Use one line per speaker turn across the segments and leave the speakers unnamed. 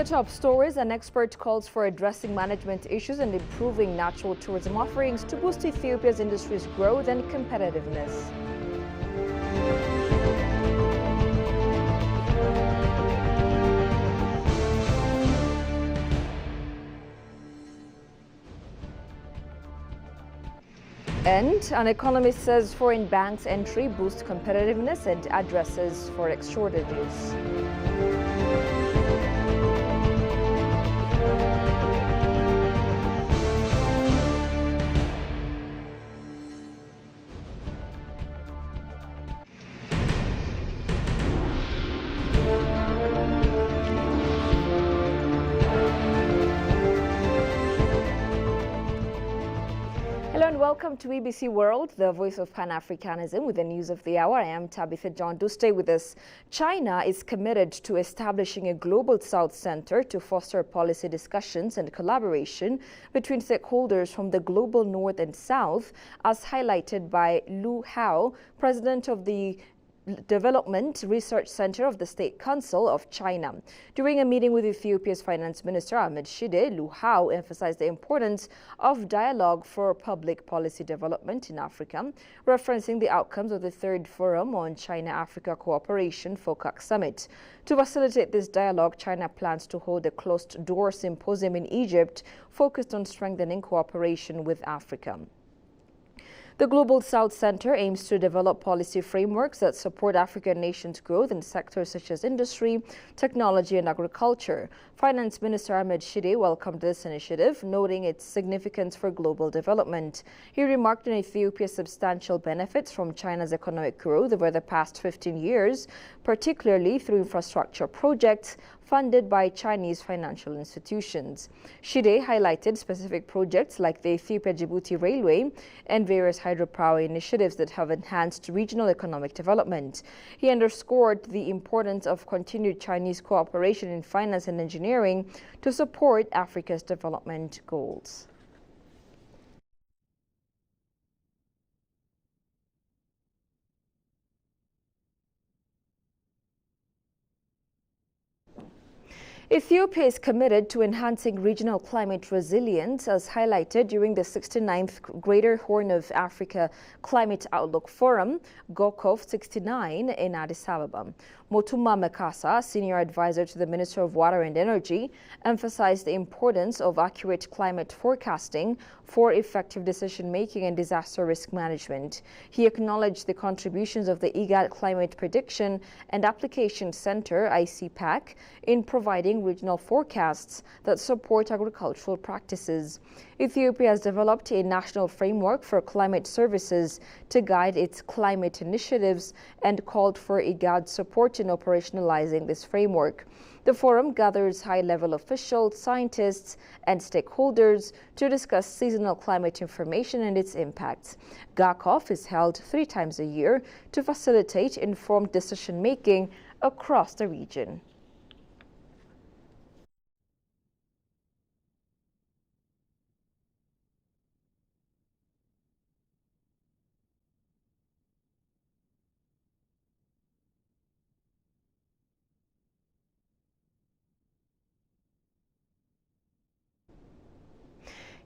top stories, an expert calls for addressing management issues and improving natural tourism offerings to boost Ethiopia's industry's growth and competitiveness. And an economist says foreign banks' entry boosts competitiveness and addresses forex shortages. Hello and welcome to EBC World, the voice of Pan-Africanism, with the news of the hour. I am Tabitha John. Do stay with us. China is committed to establishing a Global South Center to foster policy discussions and collaboration between stakeholders from the global North and South, as highlighted by Lu Hao, president of the Development Research Center of the State Council of China. During a meeting with Ethiopia's Finance Minister Ahmed Shide, Lu Hao emphasized the importance of dialogue for public policy development in Africa, referencing the outcomes of the third Forum on China-Africa Cooperation FOCAC Summit. To facilitate this dialogue, China plans to hold a closed-door symposium in Egypt focused on strengthening cooperation with Africa. The Global South Center aims to develop policy frameworks that support African nations' growth in sectors such as industry, technology, and agriculture. Finance Minister Ahmed Shide welcomed this initiative, noting its significance for global development. He remarked on Ethiopia's substantial benefits from China's economic growth over the past 15 years, particularly through infrastructure projects funded by Chinese financial institutions. Shide highlighted specific projects like the Ethiopia-Djibouti Railway and various hydropower initiatives that have enhanced regional economic development. He underscored the importance of continued Chinese cooperation in finance and engineering to support Africa's development goals. Ethiopia is committed to enhancing regional climate resilience, as highlighted during the 69th Greater Horn of Africa Climate Outlook Forum, GOCOF 69, in Addis Ababa. Motuma Mekasa, senior advisor to the Minister of Water and Energy, emphasized the importance of accurate climate forecasting for effective decision-making and disaster risk management. He acknowledged the contributions of the IGAD Climate Prediction and Application Center, ICPAC, in providing regional forecasts that support agricultural practices. Ethiopia has developed a national framework for climate services to guide its climate initiatives and called for IGAD support in operationalizing this framework. The forum gathers high-level officials, scientists, and stakeholders to discuss seasonal climate information and its impacts. GACOF is held 3 times a year to facilitate informed decision-making across the region.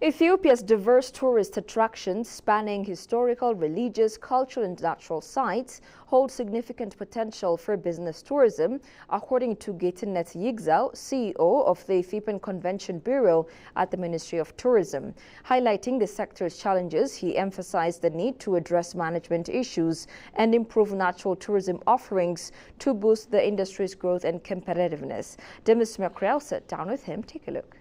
Ethiopia's diverse tourist attractions spanning historical, religious, cultural and natural sites hold significant potential for business tourism, according to Getinnet Yigzau, CEO of the Ethiopian Convention Bureau at the Ministry of Tourism. Highlighting the sector's challenges, he emphasized the need to address management issues and improve natural tourism offerings to boost the industry's growth and competitiveness. Demis Mekrel sat down with him. Take a look.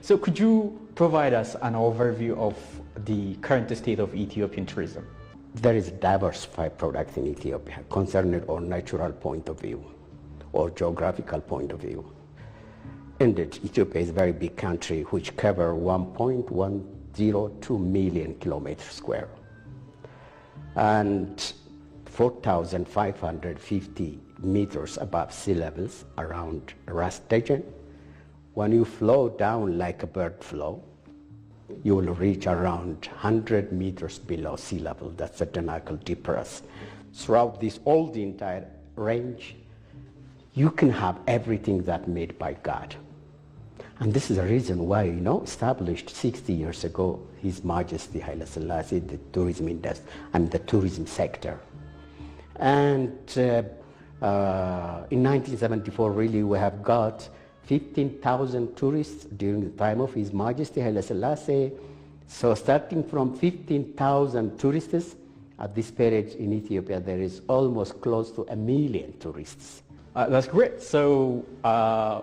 So could you provide us an overview of the current state of Ethiopian tourism?
There is a diversified product in Ethiopia concerned on natural point of view or geographical point of view. Indeed, Ethiopia is a very big country which covers 1.102 million kilometers square and 4,550 meters above sea levels around Ras Region. When you flow down like a bird flow, you will reach around 100 meters below sea level. That's the Danakil Deep Ras. Throughout this, all the entire range, you can have everything that made by God. And this is the reason why, established 60 years ago, His Majesty Haile Selassie, the tourism industry and the tourism sector. And in 1974, really, we have got 15,000 tourists during the time of His Majesty Haile Selassie. So starting from 15,000 tourists, at this period in Ethiopia, there is almost close to 1 million tourists.
That's great. So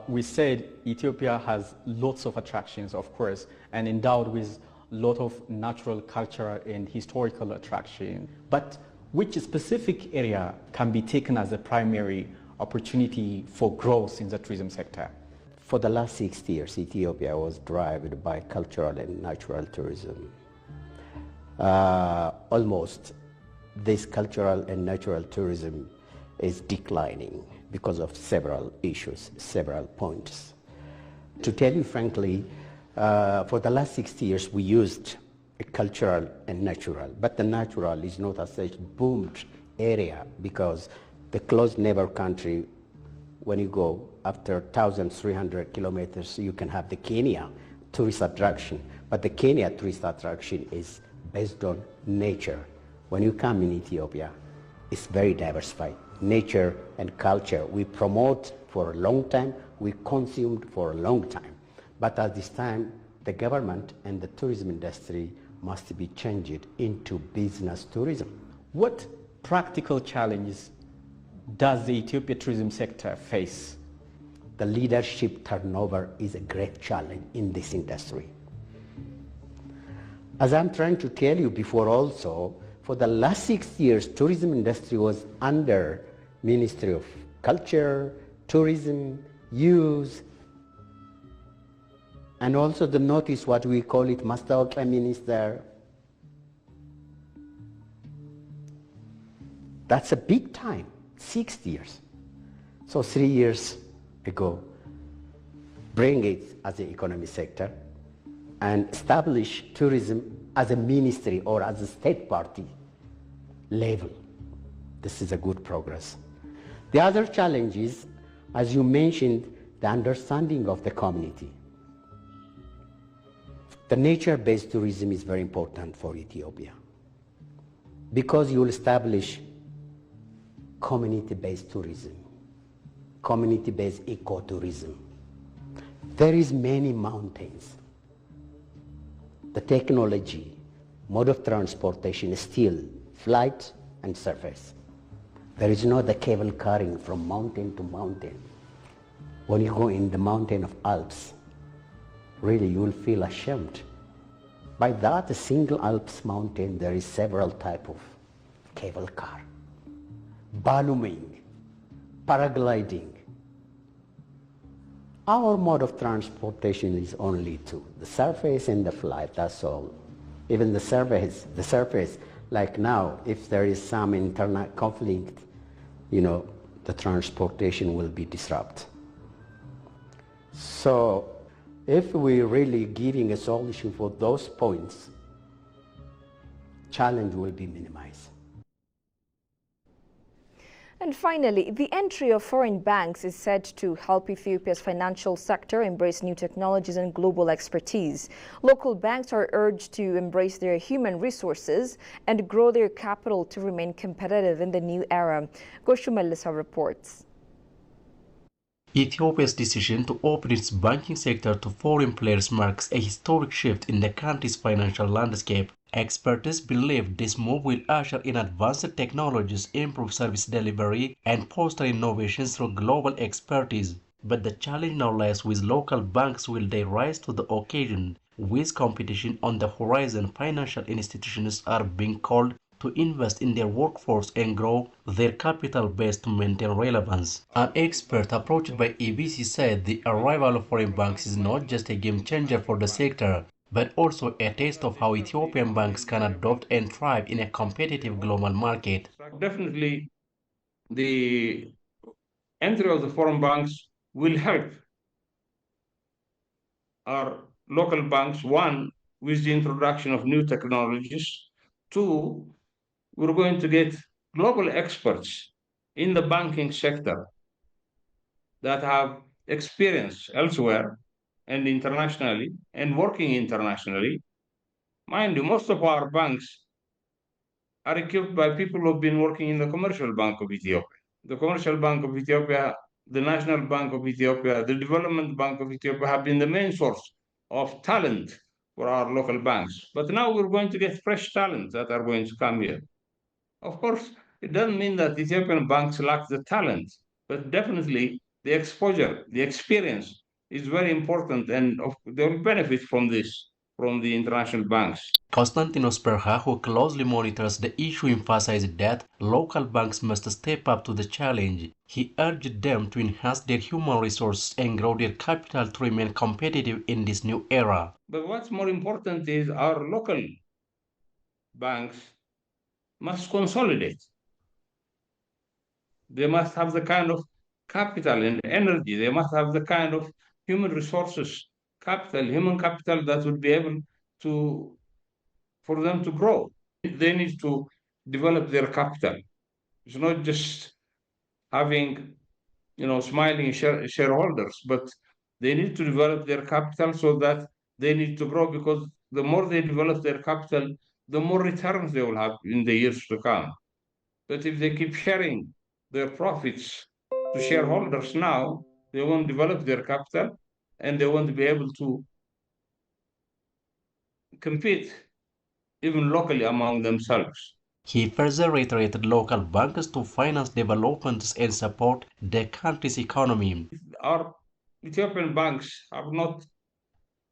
we said Ethiopia has lots of attractions, of course, and endowed with a lot of natural, cultural, and historical attraction. But which specific area can be taken as a primary opportunity for growth in the tourism sector?
For the last 60 years, Ethiopia was driven by cultural and natural tourism. Almost this cultural and natural tourism is declining because of several issues, several points. To tell you frankly, for the last 60 years we used a cultural and natural, but the natural is not as such boomed area because the close neighbor country, when you go after 1,300 kilometers, you can have the Kenya tourist attraction, but the Kenya tourist attraction is based on nature. When you come in Ethiopia, it's very diversified. Nature and culture, we promote for a long time, we consumed for a long time. But at this time, the government and the tourism industry must be changed into business tourism.
What practical challenges does the Ethiopia tourism sector face?
The leadership turnover is a great challenge in this industry. As I'm trying to tell you before also, for the last 6 years, tourism industry was under Ministry of Culture, Tourism, Youth, and also the notice, what we call it, Mastawakia Minister. That's a big time, 6 years. So 3 years ago, bring it as the economy sector and establish tourism as a ministry or as a state party level. This is a good progress. The other challenge is, as you mentioned, the understanding of the community. The nature-based tourism is very important for Ethiopia because you will establish community-based tourism, community-based ecotourism. There is many mountains. The technology, mode of transportation is still flight and surface. There is no the cable carrying from mountain to mountain. When you go in the mountain of Alps, really you will feel ashamed. By that single Alps mountain, there is several type of cable car, ballooning, paragliding. Our mode of transportation is only two, the surface and the flight, that's all. Even the surface, like now, if there is some internal conflict, the transportation will be disrupted. So if we're really giving a solution for those points, challenge will be minimized.
And finally, the entry of foreign banks is said to help Ethiopia's financial sector embrace new technologies and global expertise. Local banks are urged to embrace their human resources and grow their capital to remain competitive in the new era. Goshu Melissa reports.
Ethiopia's decision to open its banking sector to foreign players marks a historic shift in the country's financial landscape. Experts believe this move will usher in advanced technologies, improve service delivery, and foster innovations through global expertise. But the challenge now lies with local banks. Will they rise to the occasion? With competition on the horizon, financial institutions are being called to invest in their workforce and grow their capital base to maintain relevance. An expert approached by EBC said the arrival of foreign banks is not just a game changer for the sector, but also a taste of how Ethiopian banks can adopt and thrive in a competitive global market.
Definitely, the entry of the foreign banks will help our local banks, one, with the introduction of new technologies, two, we're going to get global experts in the banking sector that have experience elsewhere and internationally and working internationally. Mind you, most of our banks are equipped by people who have been working in the Commercial Bank of Ethiopia. The Commercial Bank of Ethiopia, the National Bank of Ethiopia, the Development Bank of Ethiopia have been the main source of talent for our local banks. But now we're going to get fresh talent that are going to come here. Of course, it doesn't mean that Ethiopian banks lack the talent, but definitely the exposure, the experience is very important, and they will benefit from this from the international banks.
Konstantinos Perha, who closely monitors the issue, emphasized that local banks must step up to the challenge. He urged them to enhance their human resources and grow their capital to remain competitive in this new era.
But what's more important is our local banks must consolidate. They must have the kind of capital and energy. They must have the kind of human resources, capital, human capital that would be able to, for them to grow. They need to develop their capital. It's not just having, smiling shareholders, but they need to develop their capital so that they need to grow, because the more they develop their capital, the more returns they will have in the years to come. But if they keep sharing their profits to shareholders now, they won't develop their capital and they won't be able to compete even locally among themselves.
He further reiterated local banks to finance developments and support the country's economy.
Our Ethiopian banks have not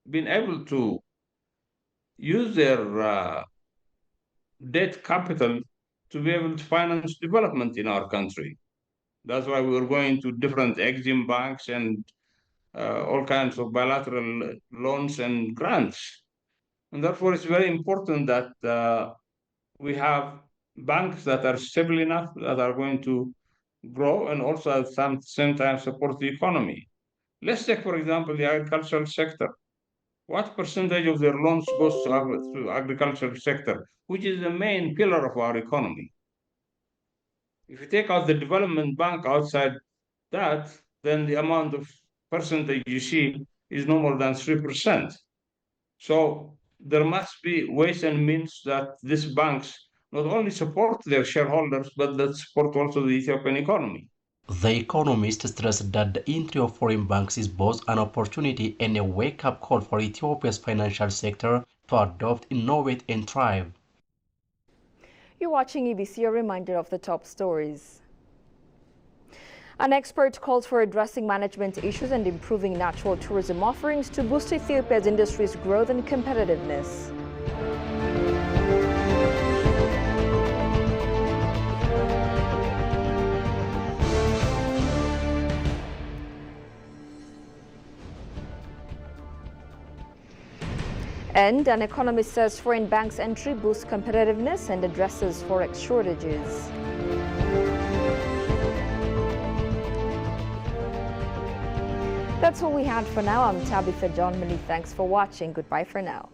been able to use their debt capital to be able to finance development in our country. That's why we're going to different Exim banks and all kinds of bilateral loans and grants. And therefore, it's very important that we have banks that are stable enough, that are going to grow, and also at the same time support the economy. Let's take, for example, the agricultural sector. What percentage of their loans goes to agricultural sector, which is the main pillar of our economy? If you take out the development bank outside that, then the amount of percentage you see is no more than 3%. So there must be ways and means that these banks not only support their shareholders, but that support also the Ethiopian economy.
The economist stressed that the entry of foreign banks is both an opportunity and a wake-up call for Ethiopia's financial sector to adopt, innovate, and thrive.
You're watching EBC, a reminder of the top stories. An expert calls for addressing management issues and improving natural tourism offerings to boost Ethiopia's industry's growth and competitiveness. And an economist says foreign banks' entry boosts competitiveness and addresses forex shortages. That's all we had for now. I'm Tabitha John. Many thanks for watching. Goodbye for now.